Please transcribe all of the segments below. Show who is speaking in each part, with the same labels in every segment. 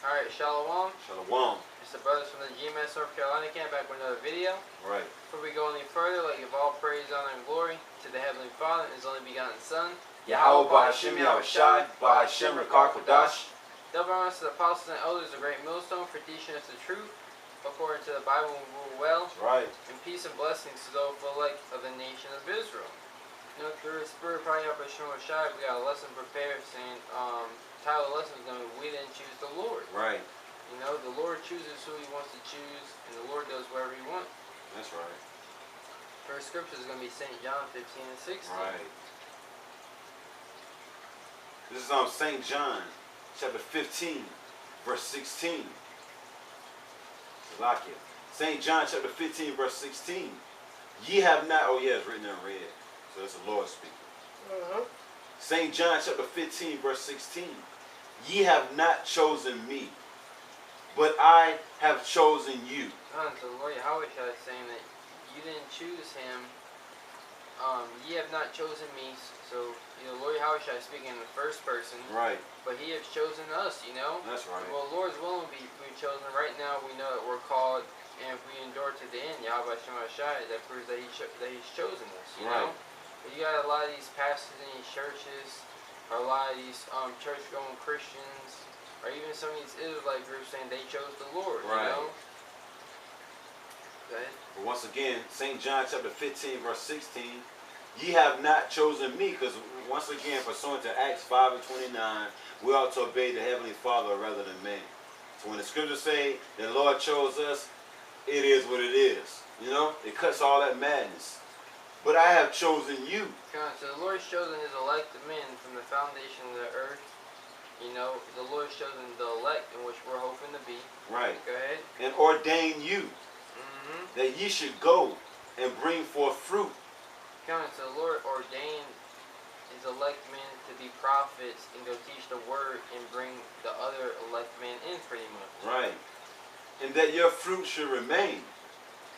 Speaker 1: Alright, Shalom.
Speaker 2: Shalom.
Speaker 1: It's the brothers from the GMS North Carolina camp back with another video.
Speaker 2: Right.
Speaker 1: Before we go any further, let give all praise, honor, and glory to the Heavenly Father and His only begotten Son,
Speaker 2: YAHAWAH, YAHAWASHI, Hashem Rakar Kodash.
Speaker 1: Double honors to the apostles and elders of Great Millstone for teaching us the truth according to the Bible we rule well.
Speaker 2: Right.
Speaker 1: And peace and blessings to those elect of the nation of Israel. You know, through the spirit of YAHAWASHI, we got a lesson prepared saying, title of the lesson is going to be We Didn't Choose the Lord.
Speaker 2: Right.
Speaker 1: You know, the Lord chooses who He wants to choose, and the Lord does whatever He wants.
Speaker 2: That's right.
Speaker 1: First scripture is going to be St. John 15 and 16.
Speaker 2: Right. This is St. John, chapter 15, verse 16. Like it. St. John, chapter 15, verse 16. Ye have not, oh yeah, it's written in red. So it's the Lord speaking. St. John, chapter 15, verse 16. Ye have not chosen me, but I have chosen you.
Speaker 1: So the Lord YAHAWASHI is saying that you didn't choose Him. Ye have not chosen me. So, you know, Lord YAHAWASHI is speaking in the first person.
Speaker 2: Right.
Speaker 1: But He has chosen us, you know.
Speaker 2: That's right.
Speaker 1: Well, the Lord's willing to be chosen. Right now, we know that we're called, and if we endure to the end, YAHAWASHI, that proves that He's chosen us, you know. But you got a lot of these pastors in these churches, or a lot of these church-going Christians, or even some of these Israelite groups saying they chose the Lord, you know. Go ahead.
Speaker 2: But once again, St. John chapter 15, verse 16, ye have not chosen me, because once again, pursuant to Acts 5 and 29, we ought to obey the Heavenly Father rather than man. So when the scriptures say the Lord chose us, it is what it is. You know, it cuts all that madness. But I have chosen you.
Speaker 1: So the Lord's chosen His elect men from the foundation of the earth. You know, the Lord's chosen the elect in which we're hoping to be.
Speaker 2: Right.
Speaker 1: Go ahead.
Speaker 2: And ordain you that ye should go and bring forth fruit.
Speaker 1: So the Lord ordained His elect men to be prophets and go teach the word and bring the other elect men in pretty much.
Speaker 2: Right. And that your fruit should remain.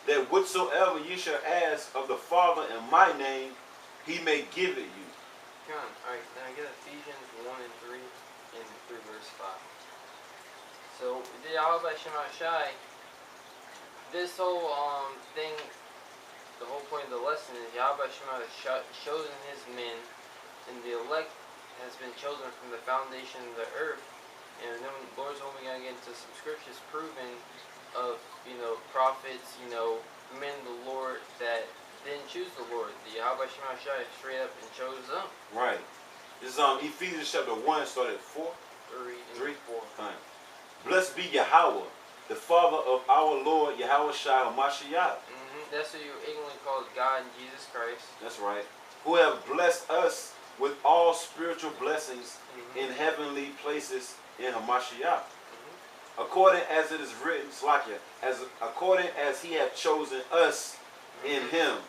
Speaker 2: That whatsoever ye shall ask of the Father in my name, He may give it you.
Speaker 1: Alright, now I get Ephesians 1 and 3 and through verse 5. So, the YAHAWASHI, this whole thing, the whole point of the lesson is YAHAWASHI has chosen His men, and the elect has been chosen from the foundation of the earth. And then the Lord's only going to get into some scriptures proving of, you know, prophets, you know, men of the Lord that didn't choose the Lord. The YAHAWASHI straight up and chose them.
Speaker 2: Right. This is Ephesians chapter 1, started at 4.
Speaker 1: 3 and 4.
Speaker 2: Fine. Blessed be Yahawah, the Father of our Lord YAHAWASHI HaMashiach.
Speaker 1: That's what you ignorantly call God and Jesus Christ.
Speaker 2: That's right. Who have blessed us with all spiritual blessings in heavenly places in Hamashiach. According as it is written, Slakia, according as He hath chosen us in Him.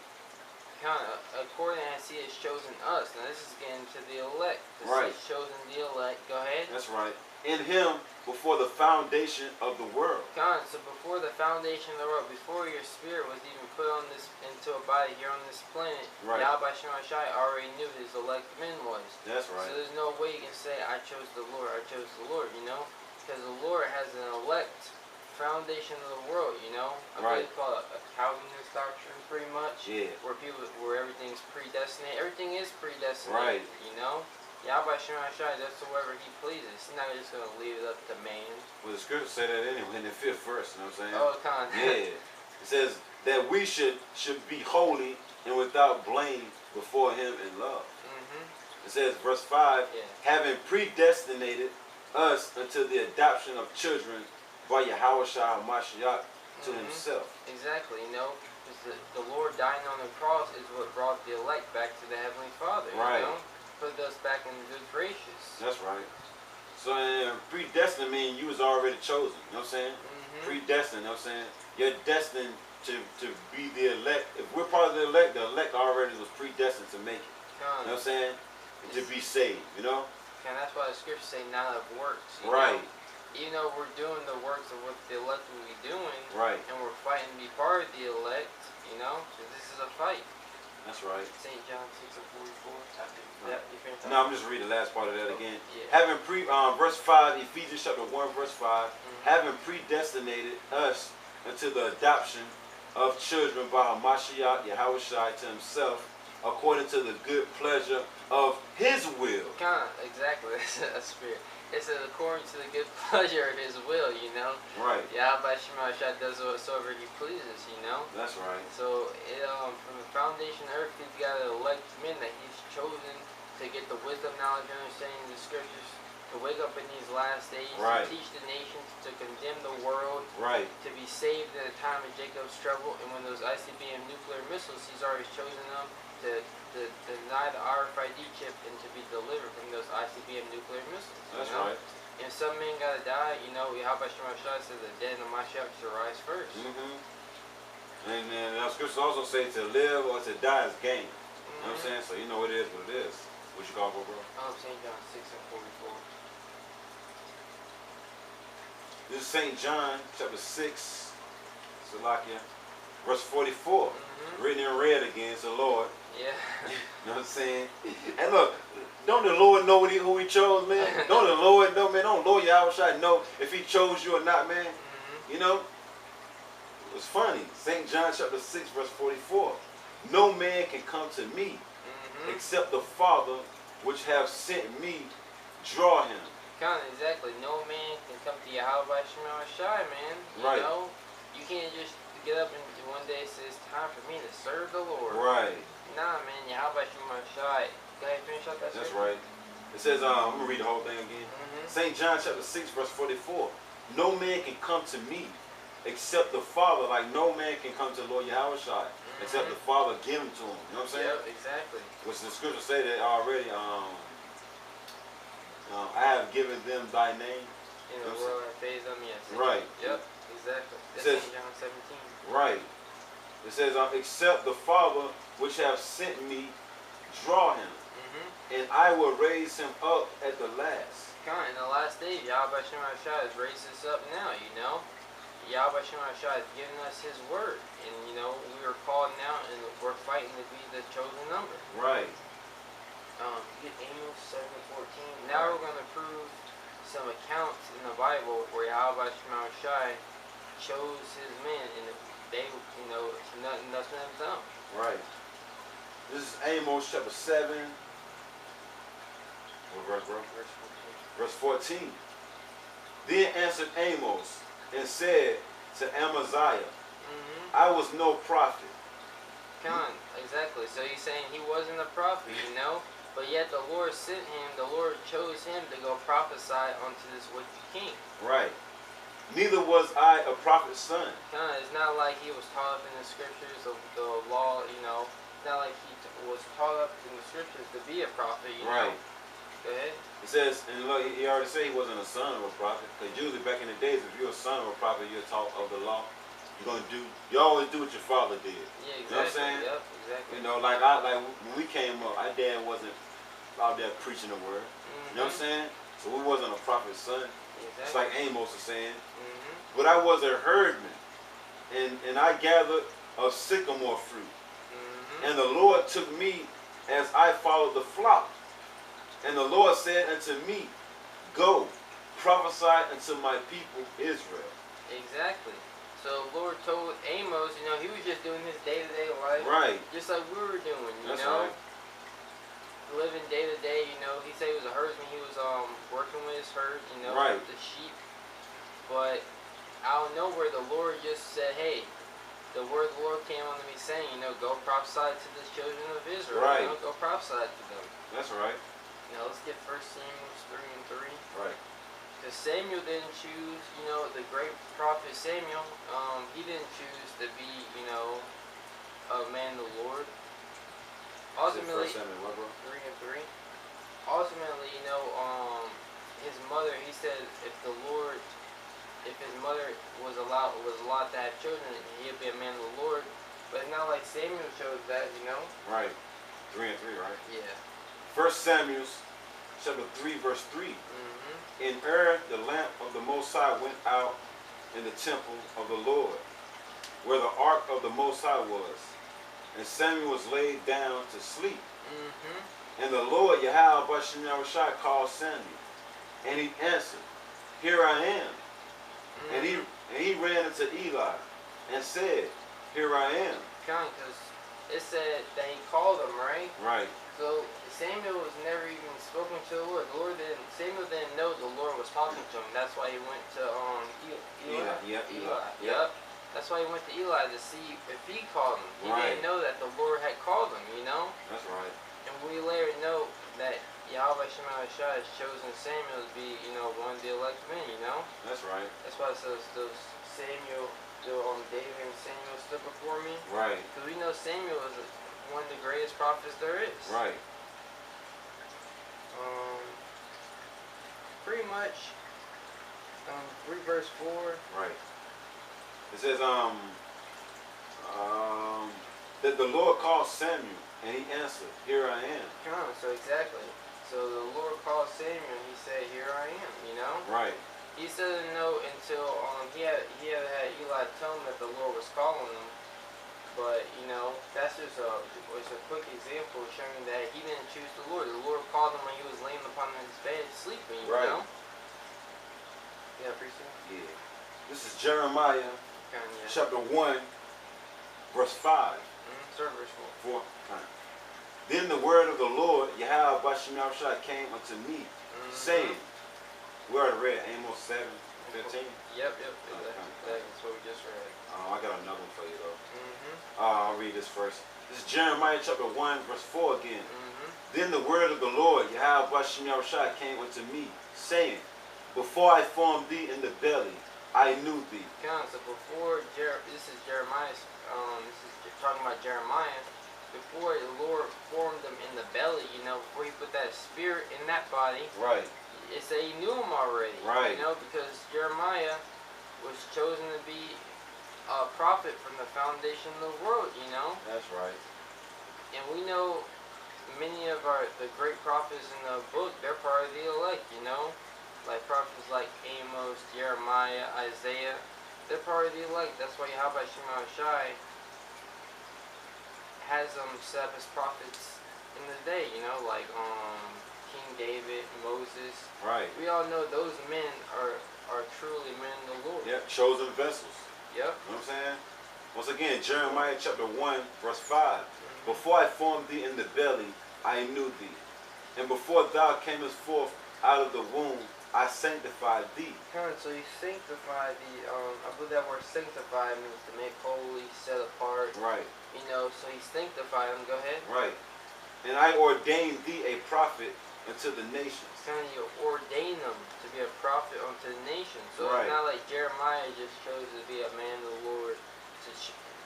Speaker 1: According as He has chosen us. Now this is getting to the elect.
Speaker 2: Right.
Speaker 1: He's chosen the elect. Go ahead.
Speaker 2: That's right. In Him before the foundation of the world.
Speaker 1: So before the foundation of the world, before your spirit was even put on this into a body here on this planet, YAHAWASHI already knew His elect men was.
Speaker 2: That's right.
Speaker 1: So there's no way you can say, I chose the Lord, I chose the Lord, you know? Because the Lord has an elect foundation of the world, you know? I believe it's called a Calvinist doctrine, pretty much.
Speaker 2: Yeah.
Speaker 1: Where everything's predestinated. Everything is predestinated, you know? YAHAWASHI does to whoever He pleases. He's not just going to leave it up to man.
Speaker 2: Well, the scripture say that anyway in the 5th verse, you know what I'm saying?
Speaker 1: Oh, kind of.
Speaker 2: Yeah. It says that we should be holy and without blame before Him in love. It says, verse 5, having predestinated us unto the adoption of children by YAHAWASHI HaMashiach to Himself.
Speaker 1: Exactly, you know, because the Lord dying on the cross is what brought the elect back to the Heavenly Father, you know? Put us back in good gracious. That's
Speaker 2: right. So predestined means you was already chosen, you know what I'm saying? Predestined, you know what I'm saying? You're destined to be the elect. If we're part of the elect already was predestined to make it. You know what I'm saying? To be saved, you know?
Speaker 1: And that's why the scriptures say not of works. You
Speaker 2: know?
Speaker 1: Even though we're doing the works of what the elect will be doing,
Speaker 2: and
Speaker 1: we're fighting to be part of the elect, you know? Because this is a fight.
Speaker 2: That's right.
Speaker 1: St. John 6:44. Yep, you finished.
Speaker 2: No, I'm just reading the last part of that again.
Speaker 1: Yeah.
Speaker 2: Having verse 5, Ephesians chapter 1, verse 5, having predestinated us unto the adoption of children by Hamashiach, Yahawashi, to himself, according to the good pleasure of his will.
Speaker 1: Exactly. That's spirit. It says according to the good pleasure of his will, you know.
Speaker 2: Right.
Speaker 1: YAHAWASHI does whatsoever he pleases, you know.
Speaker 2: That's right.
Speaker 1: So from the foundation of earth, he's got to elect men that he's chosen to get the wisdom, knowledge, and understanding of the scriptures, to wake up in these last days,
Speaker 2: right.
Speaker 1: to teach the nations, to condemn the world,
Speaker 2: right.
Speaker 1: to be saved in the time of Jacob's trouble, and when those ICBM nuclear missiles, he's already chosen them to deny the RFID chip and to be delivered from those ICBM nuclear missiles.
Speaker 2: That's
Speaker 1: know?
Speaker 2: right.
Speaker 1: And some men gotta die, you know. YAHAWASHI says the dead in the Mashiach should rise first.
Speaker 2: And then the scriptures also say to live or to die is gain. You know what I'm saying? So you know it is what it is. What you call for, bro?
Speaker 1: St. John 6:44.
Speaker 2: This is St. John chapter 6, Salakia, verse 44. Written in red again, so Lord.
Speaker 1: Yeah.
Speaker 2: You know what I'm saying? And look, don't the Lord know who he chose, man? Don't the Lord know, man? Don't Lord Yahawashi know if he chose you or not, man? You know? It was funny. St. John chapter 6, verse 44. No man can come to me except the Father which have sent me draw him.
Speaker 1: Exactly. No man can come to YAHAWASHI, man. You know? You can't just get up and one day say it's time for me to serve the Lord.
Speaker 2: Right.
Speaker 1: Nah, man. YAHAWASHI. Go ahead and finish up that
Speaker 2: That's
Speaker 1: scripture.
Speaker 2: right. It says, I'm going to read the whole thing again. St. John chapter 6, verse 44. No man can come to me except the Father. Like no man can come to Lord Yahawashi except the Father give him to him. You know what I'm saying?
Speaker 1: Yep, exactly.
Speaker 2: Which the scriptures say that already. I have given them thy name.
Speaker 1: In the world I phase them, yes.
Speaker 2: Right.
Speaker 1: Yep, exactly. That's
Speaker 2: says,
Speaker 1: St. John 17.
Speaker 2: Right. It says, except the Father which have sent me draw him, and I will raise him up at the last.
Speaker 1: In the last days, YAHAWASHI has raised us up now, you know. YAHAWASHI has given us his word. And, you know, we are called now and we're fighting to be the chosen number.
Speaker 2: Right.
Speaker 1: Get Amos 7:14. Now we're going to prove some accounts in the Bible where YAHAWASHI chose his men and they, you know, nothing them.
Speaker 2: Right. This is Amos chapter 7. What verse, bro? Verse 14. Then answered Amos and said to Amaziah, I was no prophet.
Speaker 1: Exactly. So he's saying he wasn't a prophet, you know, but yet the Lord sent him, the Lord chose him to go prophesy unto this wicked king.
Speaker 2: Right. Neither was I a prophet's son.
Speaker 1: It's not like he was taught up in the scriptures of the law, you know. It's not like he was taught up in the scriptures to be a prophet, you know. Go ahead.
Speaker 2: It says, and look, he already said he wasn't a son of a prophet. Because usually back in the days, if you're a son of a prophet, you're taught of the law. You always do what your father did.
Speaker 1: Yeah, exactly.
Speaker 2: You know what I'm saying?
Speaker 1: Yep, exactly.
Speaker 2: You know, like when we came up, our dad wasn't out there preaching the word. You know what I'm saying? So we wasn't a prophet's son.
Speaker 1: Exactly.
Speaker 2: It's like Amos is saying. But I was a herdman, and I gathered of sycamore fruit. And the Lord took me as I followed the flock. And the Lord said unto me, go, prophesy unto my people Israel.
Speaker 1: Exactly. So the Lord told Amos, you know, he was just doing his day-to-day life.
Speaker 2: Right.
Speaker 1: Just like we were doing, you
Speaker 2: That's
Speaker 1: know.
Speaker 2: Right.
Speaker 1: Living day-to-day, you know. He said he was a herdsman. He was working with his herd, you know,
Speaker 2: right.
Speaker 1: the sheep. But out of nowhere, the Lord just said, hey, the word of the Lord came unto me saying, you know, go prophesy to the children of Israel.
Speaker 2: Right.
Speaker 1: You know, go prophesy to them.
Speaker 2: That's right.
Speaker 1: Now let's get 1 Samuel 3:3.
Speaker 2: Right.
Speaker 1: Because Samuel didn't choose, you know, the great prophet Samuel. He didn't choose to be, you know, a man of the Lord. Ultimately,
Speaker 2: 1 Samuel, what, bro?
Speaker 1: 3:3. Ultimately, you know, his mother. He said, if his mother was allowed to have children, he'd be a man of the Lord. But it's not like Samuel chose that, you know.
Speaker 2: Right. 3:3, right?
Speaker 1: Yeah.
Speaker 2: 1 Samuel chapter 3, verse 3. In the lamp of the Most High went out in the temple of the Lord, where the ark of the Most High was. And Samuel was laid down to sleep.
Speaker 1: Mm-hmm.
Speaker 2: And the Lord YAHAWASHI called Samuel. And he answered, Here I am.
Speaker 1: Mm-hmm.
Speaker 2: And he ran unto Eli and said, Here I am.
Speaker 1: Because it said that he called him, right?
Speaker 2: Right.
Speaker 1: So Samuel was never even spoken to the Lord. Samuel didn't know the Lord was talking to him. That's why he went to Eli.
Speaker 2: Eli.
Speaker 1: Yep. That's why he went to Eli to see if he called him. He didn't know that the Lord had called him, you know?
Speaker 2: That's right.
Speaker 1: And we later know that Yahweh Shemashah has chosen Samuel to be, you know, one of the elect men, you know?
Speaker 2: That's right.
Speaker 1: That's why it says those Samuel, David and Samuel stood before me.
Speaker 2: Right.
Speaker 1: Because we know Samuel is one of the greatest prophets there is.
Speaker 2: Right.
Speaker 1: Pretty much, 3 verse 4.
Speaker 2: Right. It says, that the Lord called Samuel, and he answered, Here I am.
Speaker 1: So exactly. So the Lord called Samuel, and he said, Here I am, you know?
Speaker 2: Right.
Speaker 1: He didn't know until he had Eli tell him that the Lord was calling him. But, you know, that's just a quick example showing that he didn't choose the Lord. The Lord called him when he was laying upon his bed sleeping, you know? Yeah, appreciate it?
Speaker 2: Yeah. This is Jeremiah chapter 1, verse 5.
Speaker 1: Start verse 4.
Speaker 2: Then the word of the Lord, YAHAWASHI, came unto me, saying, we already read Amos 7:15.
Speaker 1: Yep. That's what we just read.
Speaker 2: I got another one for you though. I'll read this first. This is Jeremiah chapter 1, verse 4 again. Then the word of the Lord, YAHAWASHI, came unto me, saying, Before I formed thee in the belly, I knew thee.
Speaker 1: So before this is Jeremiah. This is talking about Jeremiah. Before the Lord formed him in the belly, you know, before he put that spirit in that body.
Speaker 2: Right.
Speaker 1: It said he knew him already.
Speaker 2: Right.
Speaker 1: You know, because Jeremiah was chosen to be a prophet from the foundation of the world, you know.
Speaker 2: That's right.
Speaker 1: And we know many of the great prophets in the book, they're part of the elect, you know. Like prophets like Amos, Jeremiah, Isaiah. They're part of the elect. That's why Yahweh Shemashah has them set up as prophets in the day, you know, like King David, Moses.
Speaker 2: Right.
Speaker 1: We all know those men are truly men of the Lord.
Speaker 2: Yep, chosen vessels.
Speaker 1: Yep.
Speaker 2: You know what I'm saying? Once again, Jeremiah chapter 1, verse 5. Before I formed thee in the belly, I knew thee. And before thou camest forth out of the womb, I sanctified thee.
Speaker 1: So he sanctified thee. I believe that word sanctified means to make holy, set apart.
Speaker 2: Right.
Speaker 1: You know, so he sanctified him. Go ahead.
Speaker 2: Right. And I ordained thee a prophet unto the nations.
Speaker 1: You ordain them to be a prophet unto the nations. So
Speaker 2: Right.
Speaker 1: It's not like Jeremiah just chose to be a man of the Lord,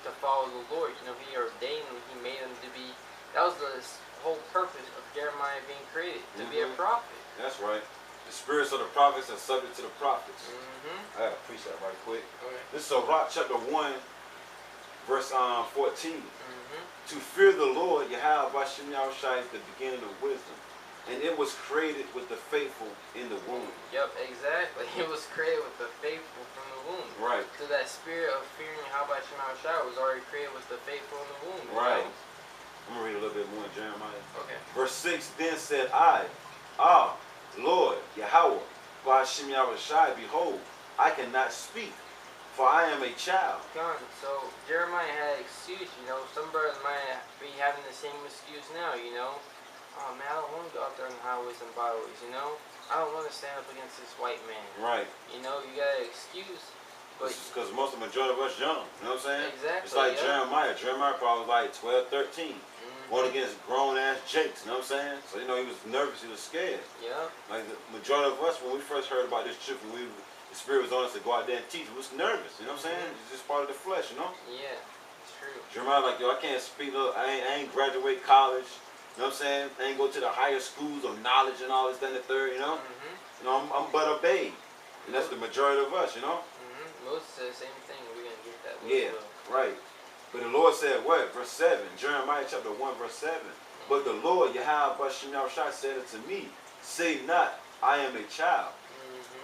Speaker 1: to follow the Lord. You know, he ordained them. He made them to be. That was the whole purpose of Jeremiah being created, to be a prophet.
Speaker 2: That's right. The spirits of the prophets are subject to the prophets. I gotta preach that right quick.
Speaker 1: Okay.
Speaker 2: This is Sirach chapter 1, verse 14. To fear the Lord, YAHAWASHI, is the beginning of wisdom, and it was created with the faithful in the womb.
Speaker 1: Yep, exactly. It was created with the faithful from the womb.
Speaker 2: Right.
Speaker 1: So that spirit of fearing YAHWASHI was already created with the faithful in the womb.
Speaker 2: Right.
Speaker 1: You know?
Speaker 2: I'm gonna read a little bit more in Jeremiah.
Speaker 1: Okay.
Speaker 2: Verse 6. Then said I, Lord, Yahawah, behold, I cannot speak, for I am a child.
Speaker 1: So Jeremiah had an excuse, you know. Some brothers might be having the same excuse now, you know. Oh man, I don't want to go out there on the highways and byways, you know. I don't want to stand up against this white man.
Speaker 2: Right.
Speaker 1: You know, you got an excuse. But
Speaker 2: because most of the majority of us young, you know what I'm saying?
Speaker 1: Exactly.
Speaker 2: It's like Jeremiah. Jeremiah probably was like 12, 13. Going against grown ass Jakes, you know what I'm saying? So, you know, he was nervous, he was scared.
Speaker 1: Yeah.
Speaker 2: Like the majority of us, when we first heard about this trip, when the Spirit was on us to go out there and teach, we was nervous, you know what I'm saying? It's just part of the flesh, you know?
Speaker 1: Yeah, it's true.
Speaker 2: Jeremiah like, yo, I can't speak, I ain't graduate college, you know what I'm saying? I ain't go to the higher schools of knowledge and all this, that, and the third, you know? You know, I'm but a babe. And that's the majority of us, you know?
Speaker 1: Most say the same thing, we're going to get that.
Speaker 2: Yeah, right. But the Lord said what? Verse 7, Jeremiah chapter 1, verse 7. But the Lord, YAHWASHI, said unto me, say not, I am a child.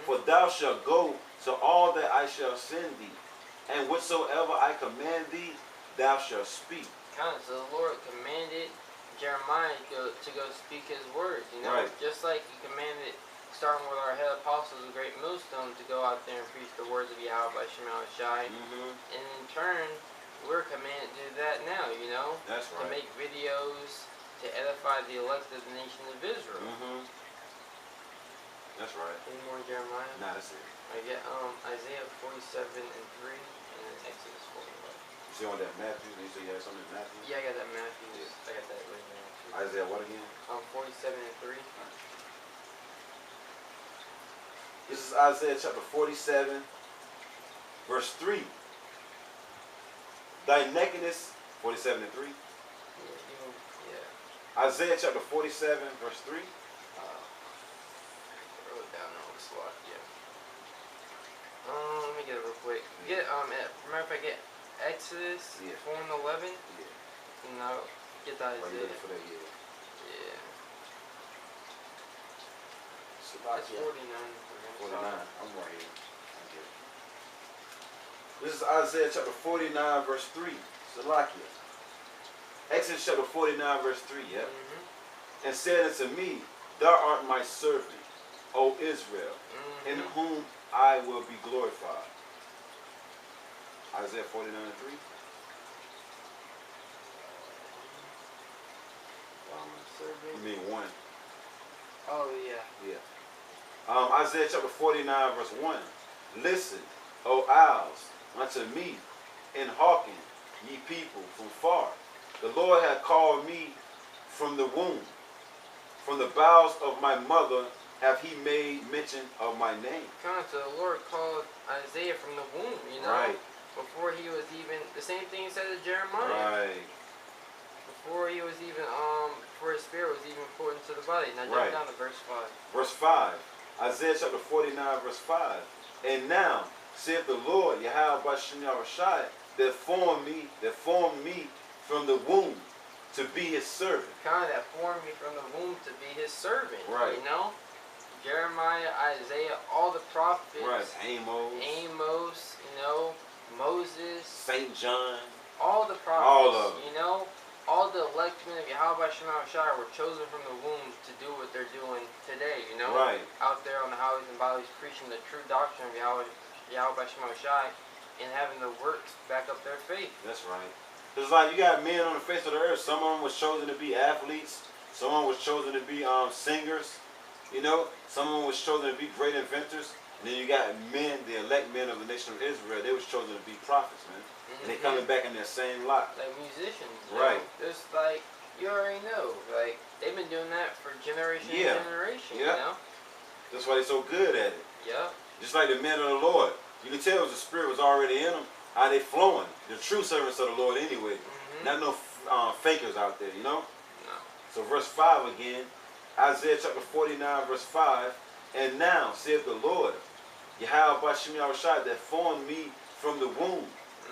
Speaker 2: For thou shalt go to all that I shall send thee, and whatsoever I command thee, thou shalt speak.
Speaker 1: So the Lord commanded Jeremiah to go speak his words, you know?
Speaker 2: Right.
Speaker 1: Just like he commanded, starting with our head apostles of Great Millstone, to go out there and preach the words of YAHAWASHI. And in turn, we're commanded to do that now, you know?
Speaker 2: That's
Speaker 1: To
Speaker 2: right.
Speaker 1: make videos to edify the elect of the nation of Israel.
Speaker 2: That's right.
Speaker 1: Any more Jeremiah?
Speaker 2: Nah, that's it.
Speaker 1: I get Isaiah 47:3 and then Exodus 41.
Speaker 2: You see on that Matthew? You say you had something in Matthew?
Speaker 1: Yeah, I got that Matthew. I got that written down too.
Speaker 2: Isaiah what again?
Speaker 1: 47:3.
Speaker 2: This is Isaiah chapter 47, verse 3. Thy nakedness, 47:3.
Speaker 1: Yeah.
Speaker 2: Isaiah chapter 47, verse 3.
Speaker 1: Wrote it down on the slot. Yeah. Let me get it real quick. Remember if I get Exodus 4 and 11, and I'll get the
Speaker 2: Why you
Speaker 1: Isaiah.
Speaker 2: looking for that?
Speaker 1: Yeah.
Speaker 2: That's
Speaker 1: 49.
Speaker 2: 49. I'm right here. Okay. This is Isaiah chapter 49, verse 3. Salakia. Exodus chapter 49, verse 3. Yep. And said unto me, Thou art my servant, O Israel, in whom I will be glorified. Isaiah 49:3. You mean 1.
Speaker 1: Oh, yeah.
Speaker 2: Yeah. Isaiah chapter 49, verse 1. Listen, O isles, unto me, and hearken, ye people from far. The Lord hath called me from the womb. From the bowels of my mother hath he made mention of my name.
Speaker 1: So the Lord called Isaiah from the womb, you know?
Speaker 2: Right.
Speaker 1: Before he was even, the same thing he said to Jeremiah.
Speaker 2: Right.
Speaker 1: Before he was even, before his spirit was even poured into the body. Now jump down to verse 5.
Speaker 2: Verse 5. Isaiah chapter 49, verse 5. And now, saith the Lord, YAHAWASHI, that formed me from the womb to be his servant.
Speaker 1: That formed me from the womb to be his servant.
Speaker 2: Right.
Speaker 1: You know? Jeremiah, Isaiah, all the prophets.
Speaker 2: Right. Amos,
Speaker 1: you know, Moses.
Speaker 2: St. John.
Speaker 1: All the prophets.
Speaker 2: All of them.
Speaker 1: You know? All the elect men of YAHAWASHI were chosen from the womb to do what they're doing today, you know?
Speaker 2: Right.
Speaker 1: Out there on the highways and byways preaching the true doctrine of YAHAWASHI and having the works back up their faith.
Speaker 2: That's right. It's like you got men on the face of the earth. Some of them was chosen to be athletes. Some of them was chosen to be singers. You know? Some of them was chosen to be great inventors. And then you got men, the elect men of the nation of Israel. They was chosen to be prophets, man. And they coming back in their same lot.
Speaker 1: Like musicians.
Speaker 2: Right.
Speaker 1: Just like, you already know. Like, they've been doing that for generation and generation, you know?
Speaker 2: That's why they're so good at it.
Speaker 1: Yeah.
Speaker 2: Just like the men of the Lord. You can tell the spirit was already in them. How they flowing. The true servants of the Lord anyway. Not no fakers out there, you know?
Speaker 1: No.
Speaker 2: So verse 5 again. Isaiah chapter 49, verse 5. And now, saith the Lord, YAHAWASHI, that formed me from the womb,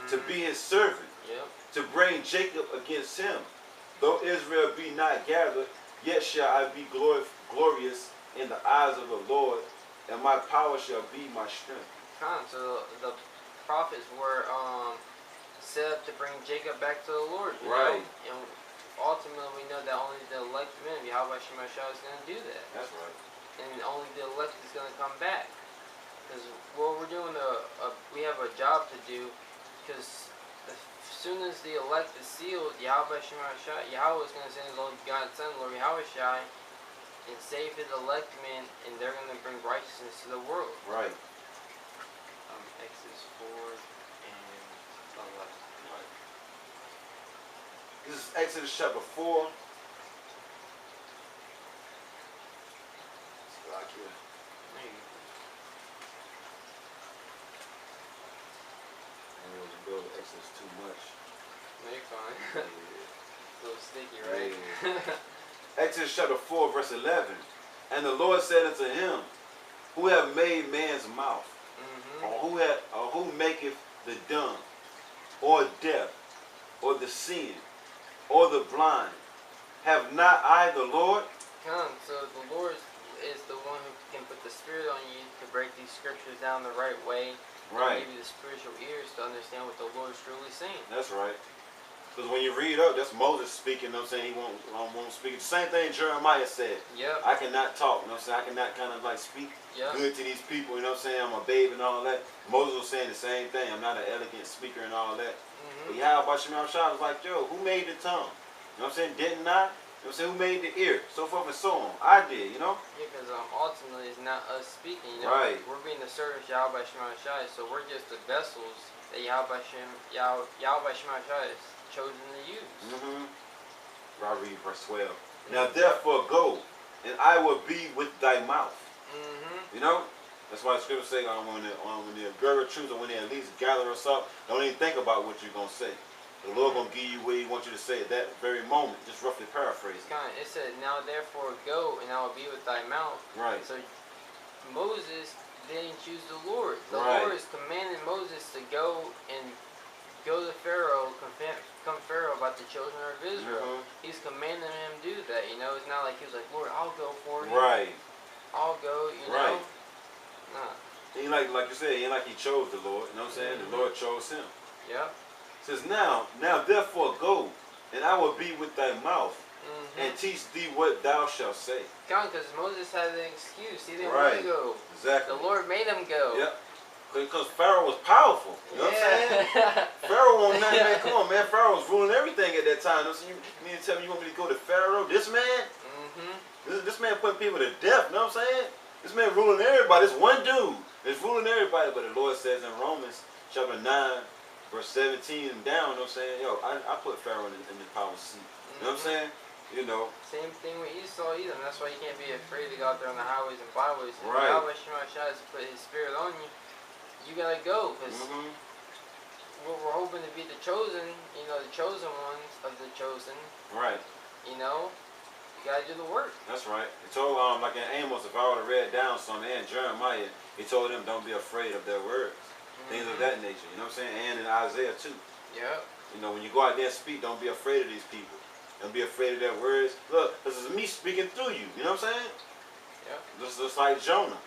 Speaker 2: to be his servant, to bring Jacob against him. Though Israel be not gathered, yet shall I be glorious in the eyes of the Lord, and my power shall be my strength.
Speaker 1: So the prophets were set up to bring Jacob back to the Lord, you know? And ultimately we know that only the elect men of YAHAWASHI is going to do that.
Speaker 2: That's right.
Speaker 1: And only the elect is going to come back. Because what we're doing, we have a job to do. Because as soon as the elect is sealed, Yahweh is going to send his only begotten Son, Lord YAHAWASHI, and save his elect men, and they're going to bring righteousness to the world.
Speaker 2: Right.
Speaker 1: Exodus 4 and 11.
Speaker 2: Right. This is Exodus chapter 4. Go to Exodus too much.
Speaker 1: No, you're fine. A little sticky, right?
Speaker 2: Yeah. Exodus chapter 4, verse 11. And the Lord said unto him, Who have made man's mouth? Or who maketh the dumb, or deaf, or the seeing, or the blind? Have not I the Lord?
Speaker 1: So the Lord is the one who can put the Spirit on you to break these scriptures down the right way.
Speaker 2: Right.
Speaker 1: Give you the spiritual ears to understand what the Lord is truly saying.
Speaker 2: That's right. Because when you read up, that's Moses speaking, you know what I'm saying? He won't speak. The same thing Jeremiah said.
Speaker 1: Yep.
Speaker 2: I cannot talk, you know what I'm saying? I cannot kind of like speak good to these people, you know what I'm saying? I'm a babe and all that. Moses was saying the same thing. I'm not an elegant speaker and all that. But YAHAWASHI was like, yo, who made the tongue? You know what I'm saying? Didn't I? You know what I'm saying? Who made the ear? So forth and so on. I did, you know?
Speaker 1: Yeah, because ultimately it's not us speaking, you know?
Speaker 2: Right.
Speaker 1: We're being the servants, YAHAWASHI, so we're just the vessels that YAHAWASHI has chosen to use.
Speaker 2: I'll read verse 12. Now therefore go, and I will be with thy mouth. You know? That's why the scripture say when the gird of truth, or when they at least gather us up, don't even think about what you're going to say. The Lord going to give you what he wants you to say at that very moment. Just roughly paraphrasing.
Speaker 1: It said, now therefore go, and I will be with thy mouth.
Speaker 2: Right.
Speaker 1: So Moses didn't choose the Lord. The
Speaker 2: Right.
Speaker 1: Lord is commanding Moses to go to Pharaoh, come Pharaoh about the children of Israel. He's commanding him to do that, you know. It's not like he was like, Lord, I'll go for you.
Speaker 2: Right.
Speaker 1: I'll go, you
Speaker 2: Right.
Speaker 1: know. Nah.
Speaker 2: He like you said, he ain't like he chose the Lord. You know what I'm saying? The Lord chose him.
Speaker 1: Yep.
Speaker 2: It says, now therefore go, and I will be with thy mouth, and teach thee what thou shalt say.
Speaker 1: Because Moses had an excuse. He didn't want to go.
Speaker 2: Exactly.
Speaker 1: The Lord made him go.
Speaker 2: Yep. Because Pharaoh was powerful. You know what I'm saying? Pharaoh won't nothing, man. Come on, man. Pharaoh was ruling everything at that time. So you mean to tell me you want me to go to Pharaoh? This man? This man putting people to death. You know what I'm saying? This man ruling everybody. This one dude is ruling everybody. But the Lord says in Romans chapter 9, verse 17 and down, you know what I'm saying? Yo, I put Pharaoh in the power seat. You know what I'm saying? You know.
Speaker 1: Same thing with Esau, Edom. That's why you can't be afraid to go out there on the highways and byways. If
Speaker 2: Right.
Speaker 1: YAHAWASHI has to put his spirit on you, you gotta go. Because we're hoping to be the chosen, you know, the chosen ones of the chosen.
Speaker 2: Right.
Speaker 1: You know, you gotta do the work.
Speaker 2: That's right. He told, like in Amos, if I would have read down some, and Jeremiah, he told them, don't be afraid of their words. Things of that nature. You know what I'm saying? And in Isaiah too.
Speaker 1: Yep.
Speaker 2: You know, when you go out there and speak, don't be afraid of these people. Don't be afraid of their words. Look, this is me speaking through you. You know what I'm saying?
Speaker 1: Yep.
Speaker 2: Just like Jonah.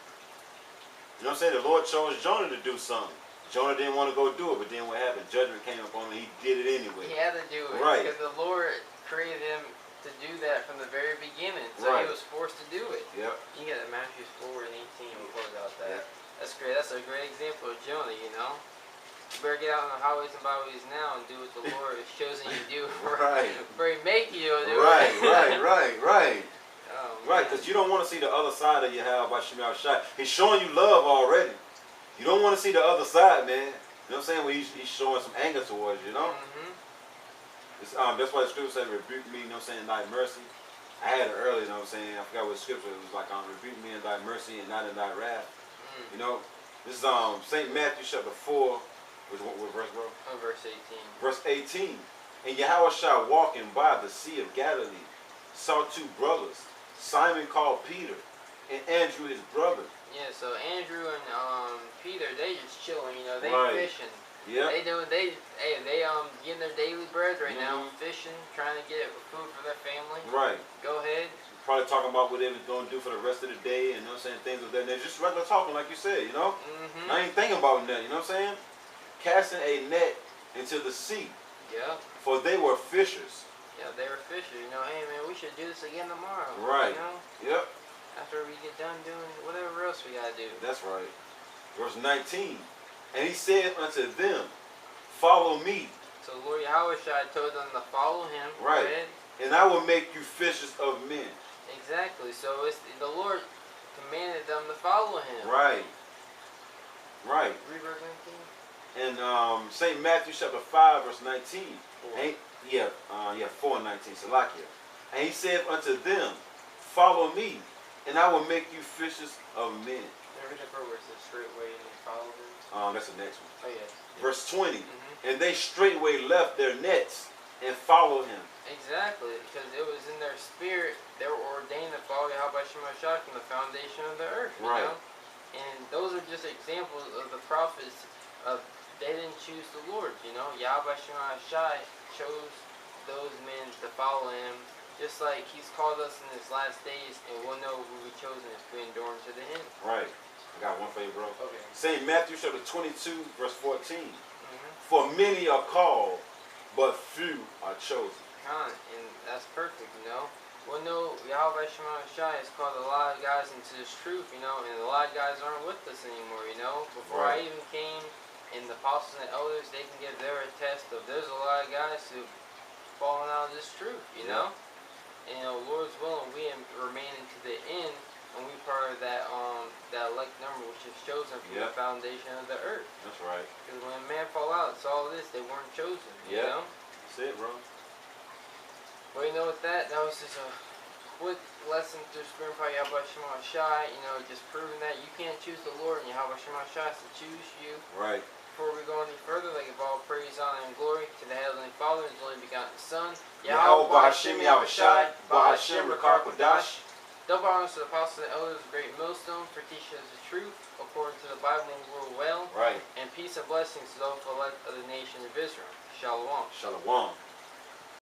Speaker 2: You know what I'm saying? The Lord chose Jonah to do something. Jonah didn't want to go do it, but then what happened? Judgment came upon him. He did it anyway.
Speaker 1: He had to do it.
Speaker 2: Right.
Speaker 1: Because the Lord created him to do that from the very beginning. So he was forced to do it.
Speaker 2: Yep.
Speaker 1: You get Matthew 4 and 18. We'll close out that.
Speaker 2: Yep.
Speaker 1: That's great. That's a great example of Jonah, you know. You better get out on the highways and byways now and do what the Lord has chosen you to do.
Speaker 2: Right.
Speaker 1: Before he make you do
Speaker 2: right,
Speaker 1: it.
Speaker 2: right.
Speaker 1: Oh,
Speaker 2: right, because you don't want to see the other side of YAHAWASHI. He's showing you love already. You don't want to see the other side, man. You know what I'm saying? When he's showing some anger towards you, you know? That's why the scripture said, rebuke me, you know what I'm saying, thy mercy. I had it earlier, you know what I'm saying? I forgot what the scripture was like, rebuke me in thy mercy and not in thy wrath. You know? This is St. Matthew chapter 4, what verse, bro?
Speaker 1: Oh, verse 18.
Speaker 2: Verse 18. And YAHAWASHI walking by the Sea of Galilee saw two brothers, Simon called Peter, and Andrew his brother.
Speaker 1: Yeah, so Andrew and Peter, they just chilling, you know, they fishing.
Speaker 2: Yeah.
Speaker 1: They getting their daily bread right now, fishing, trying to get food for their family.
Speaker 2: Right.
Speaker 1: Go ahead.
Speaker 2: Probably talking about what they was going to do for the rest of the day, and you know what I'm saying, things of that nature. Just regular talking, like you said, you know. I ain't thinking about nothing, you know what I'm saying? Casting a net into the sea.
Speaker 1: Yeah.
Speaker 2: For they were fishers.
Speaker 1: Yeah, they were fishers. You know, hey man, we should do this again tomorrow.
Speaker 2: Right.
Speaker 1: You know.
Speaker 2: Yep.
Speaker 1: After we get done doing whatever else we gotta do.
Speaker 2: That's right. Verse 19. And he said unto them, follow me.
Speaker 1: So Lord YAHAWASHI told them to follow him.
Speaker 2: Right. And I will make you fishers of men.
Speaker 1: Exactly. So it's the Lord commanded them to follow him.
Speaker 2: Right. Right.
Speaker 1: Read verse 19.
Speaker 2: And St. Matthew chapter 5 verse 19. 4:19. Salakia. And he said unto them, follow me, and I will make you fishers of men.
Speaker 1: Read the verse the straight way and they follow him.
Speaker 2: That's the next one.
Speaker 1: Oh yes.
Speaker 2: Verse 20. And they straightway left their nets and followed him.
Speaker 1: Exactly, because it was in their spirit. They were ordained to follow YAHAWASHI from the foundation of the earth. You know? And those are just examples of the prophets. They didn't choose the Lord. You know, YAHAWASHI chose those men to follow him. Just like he's called us in his last days, and we'll know who we chosen if we endure to the end.
Speaker 2: Right. I got one for you, bro.
Speaker 1: Okay.
Speaker 2: St. Matthew chapter 22 verse 14. For many are called, but few are chosen.
Speaker 1: And that's perfect, you know. Well, no, YAHAWASHI has called a lot of guys into this truth, you know, and a lot of guys aren't with us anymore, you know. Before I even came, and the apostles and elders, they can give their attest of there's a lot of guys who've fallen out of this truth, you know. And, you know, Lord's willing, we remain into the end, and we part of that that elect number which is chosen from the foundation of the earth.
Speaker 2: That's right.
Speaker 1: Because when man fall out, it's all this, they weren't chosen, you know.
Speaker 2: That's it, bro.
Speaker 1: Well, you know, with that was just a quick lesson through Spirit by YAHAWASHI, you know, just proving that you can't choose the Lord, and YAHAWASHI has to choose you.
Speaker 2: Right.
Speaker 1: Before we go any further, like, give all praise, honor, and glory to the Heavenly Father, and His only begotten Son,
Speaker 2: YAHAWASHI, Bahashim, Rakar Kodash.
Speaker 1: Double honors to the apostles and elders of Great Millstone for teaching us the truth according to the Bible and rule well.
Speaker 2: Right.
Speaker 1: And peace and blessings to those elect of the nation of Israel. Shalom.
Speaker 2: Shalom.